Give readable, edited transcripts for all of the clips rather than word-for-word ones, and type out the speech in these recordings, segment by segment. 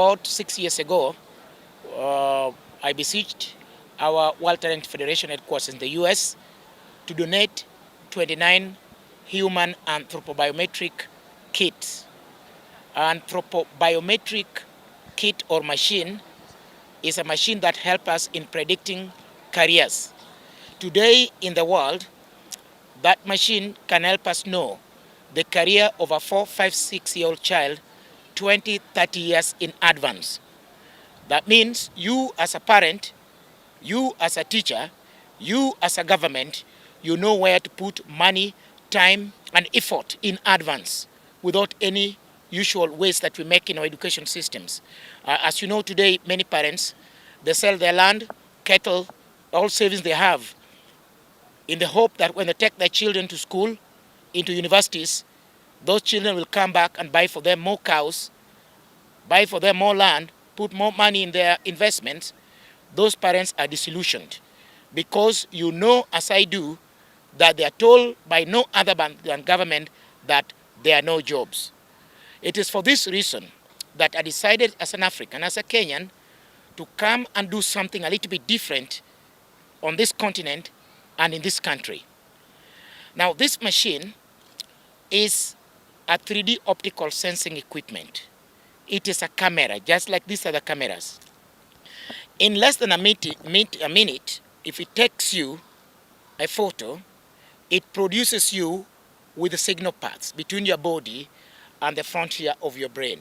about 6 years ago, I beseeched our World Talent Federation headquarters in the US to donate 29 human anthropobiometric kits. Anthropobiometric kit or machine is a machine that helps us in predicting careers. Today in the world, that machine can help us know the career of a 4, 5, 6-year-old child 20, 30 years in advance. That means you as a parent, you as a teacher, you as a government, you know where to put money, time, and effort in advance without any usual waste that we make in our education systems. As you know today, many parents, they sell their land, cattle, all savings they have in the hope that when they take their children to school, into universities, those children will come back and buy for them more cows, buy for them more land, put more money in their investments. Those parents are disillusioned because you know, as I do, that they are told by no other than government that there are no jobs. It is for this reason that I decided as an African, as a Kenyan, to come and do something a little bit different on this continent and in this country. Now, this machine is a 3D optical sensing equipment. It is a camera, just like these other cameras. In less than a minute, if it takes you a photo, it produces you with the signal paths between your body and the frontier of your brain.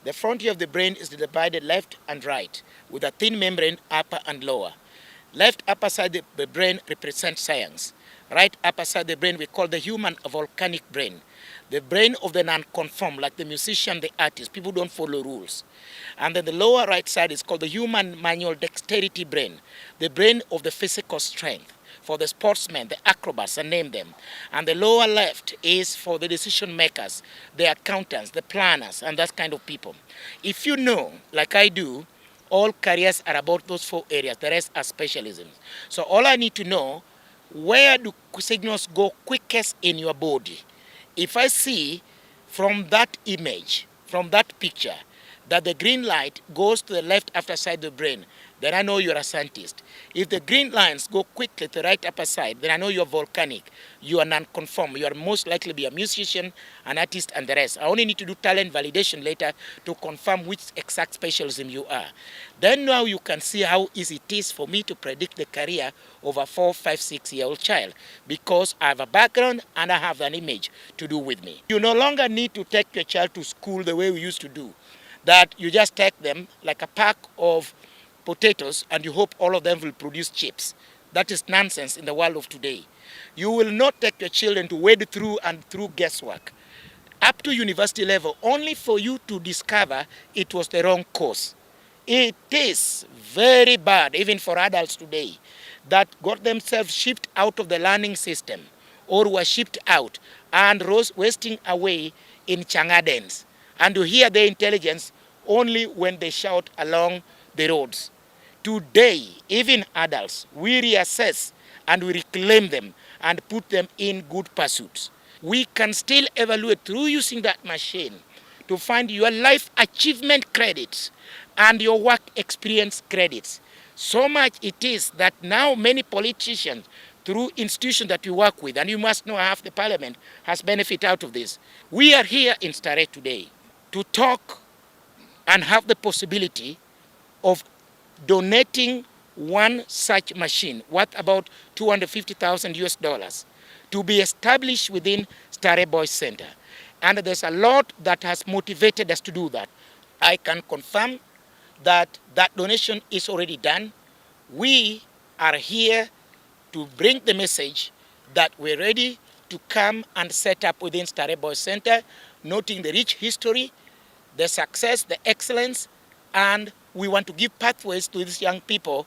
The frontier of the brain is divided left and right with a thin membrane upper and lower. Left upper side of the brain represents science. Right upper side of the brain we call the human volcanic brain. The brain of the non-conform, like the musician, the artist. People don't follow rules. And then the lower right side is called the human manual dexterity brain. The brain of the physical strength. For the sportsmen, the acrobats, I name them. And the lower left is for the decision makers, the accountants, the planners, and that kind of people. If you know, like I do, all careers are about those 4 areas. The rest are specialisms. So all I need to know, where do signals go quickest in your body? If I see from that image, from that picture, that the green light goes to the left upper side of the brain, then I know you're a scientist. If the green lines go quickly to the right upper side, then I know you're volcanic. You are non-conform. You are most likely to be a musician, an artist, and the rest. I only need to do talent validation later to confirm which exact specialism you are. Then now you can see how easy it is for me to predict the career of a 4, 5, 6-year-old child because I have a background and I have an image to do with me. You no longer need to take your child to school the way we used to do, that you just take them like a pack of potatoes and you hope all of them will produce chips. That is nonsense in the world of today. You will not take your children to wade through guesswork up to university level only for you to discover it was the wrong course. It is very bad, even for adults today, that got themselves shipped out of the learning system or were shipped out and wasting away in Changadens. And you hear their intelligence only when they shout along the roads. Today, even adults, we reassess and we reclaim them and put them in good pursuits. We can still evaluate through using that machine to find your life achievement credits and your work experience credits. So much it is that now many politicians, through institutions that we work with, and you must know half the parliament has benefit out of this. We are here in Starehe today to talk and have the possibility of donating one such machine worth about $250,000 to be established within Starehe Boys Centre. And there's a lot that has motivated us to do that. I can confirm that that donation is already done. We are here to bring the message that we're ready to come and set up within Starehe Boys Centre, noting the rich history, the success, the excellence, and we want to give pathways to these young people.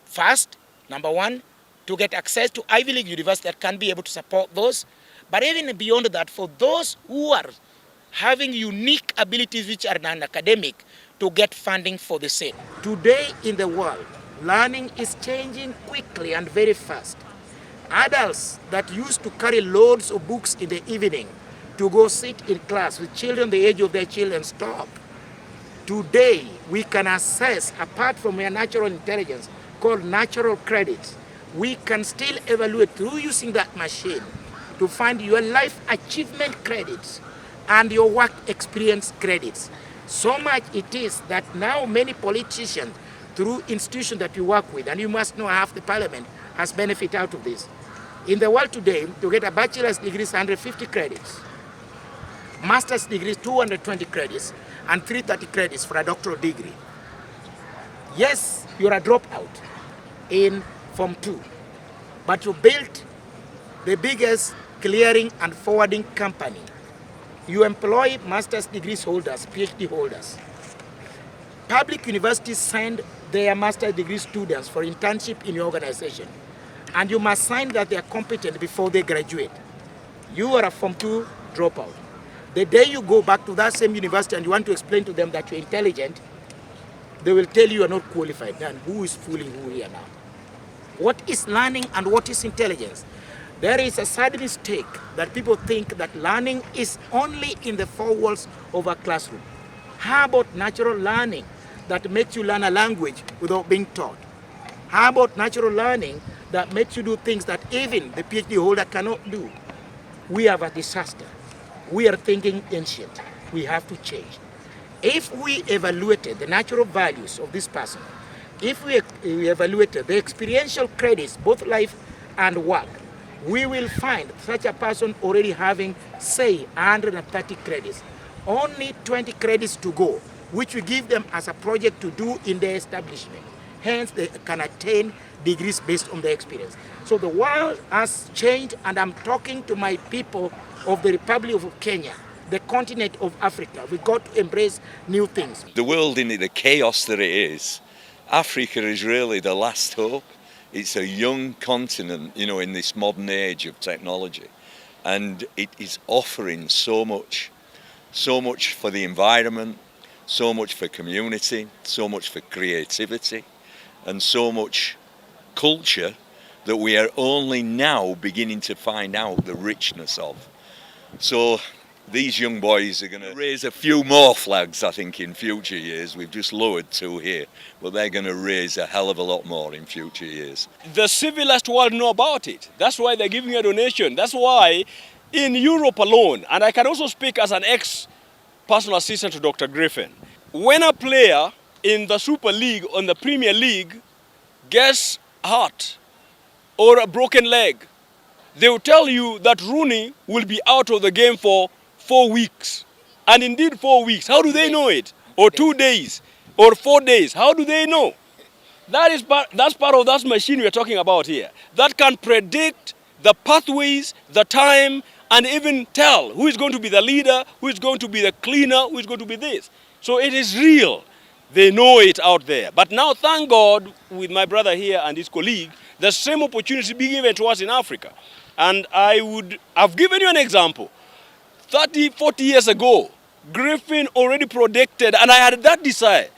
First, number one, to get access to Ivy League universities that can be able to support those. But even beyond that, for those who are having unique abilities which are non-academic, to get funding for the same. Today in the world, learning is changing quickly and very fast. Adults that used to carry loads of books in the evening to go sit in class with children the age of their children stop. Today, we can assess, apart from your natural intelligence, called natural credits, we can still evaluate through using that machine to find your life achievement credits and your work experience credits. So much it is that now many politicians, through institutions that we work with, and you must know half the parliament has benefit out of this. In the world today, to get a bachelor's degree is 150 credits. Master's degree is 220 credits and 330 credits for a doctoral degree. Yes, you're a dropout in Form 2, but you built the biggest clearing and forwarding company. You employ master's degrees holders, PhD holders. Public universities send their master's degree students for internship in your organization, and you must sign that they are competent before they graduate. You are a Form 2 dropout. The day you go back to that same university and you want to explain to them that you're intelligent, they will tell you are not qualified. And who is fooling who here now? What is learning and what is intelligence? There is a sad mistake that people think that learning is only in the four walls of a classroom. How about natural learning that makes you learn a language without being taught? How about natural learning that makes you do things that even the PhD holder cannot do? We have a disaster. We are thinking ancient. We have to change. If we evaluated the natural values of this person, if we evaluated the experiential credits, both life and work, we will find such a person already having, say, 130 credits. Only 20 credits to go, which we give them as a project to do in their establishment. Hence, they can attain degrees based on their experience. So the world has changed, and I'm talking to my people of the Republic of Kenya, the continent of Africa. We've got to embrace new things. The world in the chaos that it is, Africa is really the last hope. It's a young continent, you know, in this modern age of technology. And it is offering so much for the environment, so much for community, so much for creativity, and so much culture that we are only now beginning to find out the richness of. So these young boys are going to raise a few more flags, I think, in future years. We've just lowered 2 here, but they're going to raise a hell of a lot more in future years. The civilized world know about it. That's why they're giving a donation. That's why in Europe alone, and I can also speak as an ex-personal assistant to Dr. Griffin, when a player in the Super League or the Premier League gets hurt or a broken leg, they will tell you that Rooney will be out of the game for 4 weeks. And indeed 4 weeks. How do they know it? Or 2 days? Or 4 days? How do they know? That's part of that machine we're talking about here. That can predict the pathways, the time, and even tell who is going to be the leader, who is going to be the cleaner, who is going to be this. So it is real. They know it out there. But now, thank God, with my brother here and his colleague, the same opportunity being given to us in Africa. And I've given you an example. 30, 40 years ago, Griffin already predicted, and I had that desire,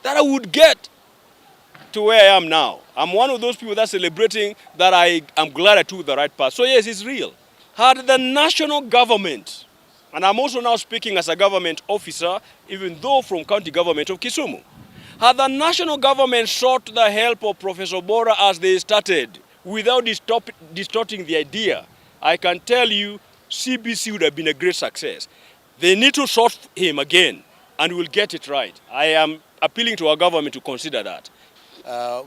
that I would get to where I am now. I'm one of those people that's celebrating that I am glad I took the right path. So yes, it's real. Had the national government, and I'm also now speaking as a government officer, even though from county government of Kisumu, had the national government sought the help of Professor Bora as they started, without distorting the idea, I can tell you CBC would have been a great success. They need to sort him again, and we'll get it right. I am appealing to our government to consider that.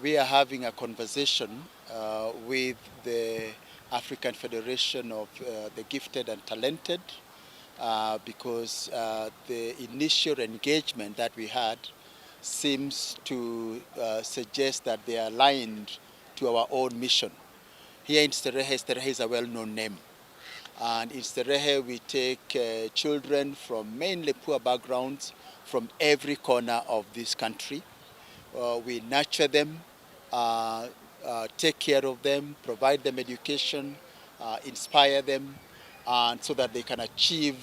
We are having a conversation with the African Federation of the Gifted and Talented because the initial engagement that we had seems to suggest that they are aligned to our own mission. Here in Starehe is a well-known name. And in Starehe, we take children from mainly poor backgrounds from every corner of this country. We nurture them, take care of them, provide them education, inspire them, and so that they can achieve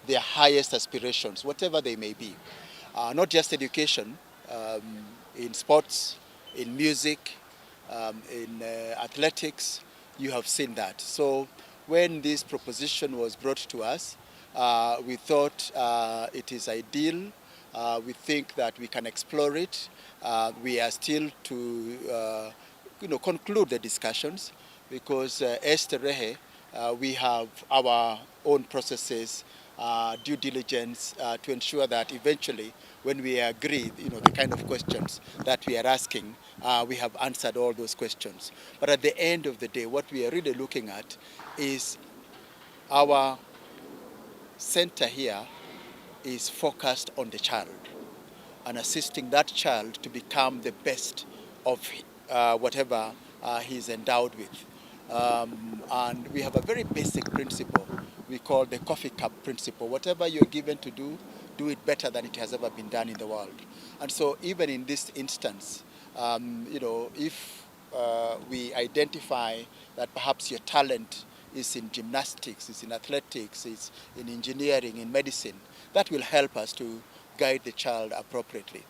their highest aspirations, whatever they may be. Not just education, in sports, in music, in athletics, you have seen that. So when this proposition was brought to us, we thought it is ideal We think that we can explore it. We are still to conclude the discussions because as Starehe, we have our own processes, due diligence to ensure that eventually when we agree, the kind of questions that we are asking, we have answered all those questions. But at the end of the day, what we are really looking at is our center here is focused on the child and assisting that child to become the best of whatever he's endowed with. And we have a very basic principle we call the coffee cup principle. Whatever you're given to do it better than it has ever been done in the world. And so even in this instance, if we identify that perhaps your talent is in gymnastics, is in athletics, is in engineering, in medicine, that will help us to guide the child appropriately.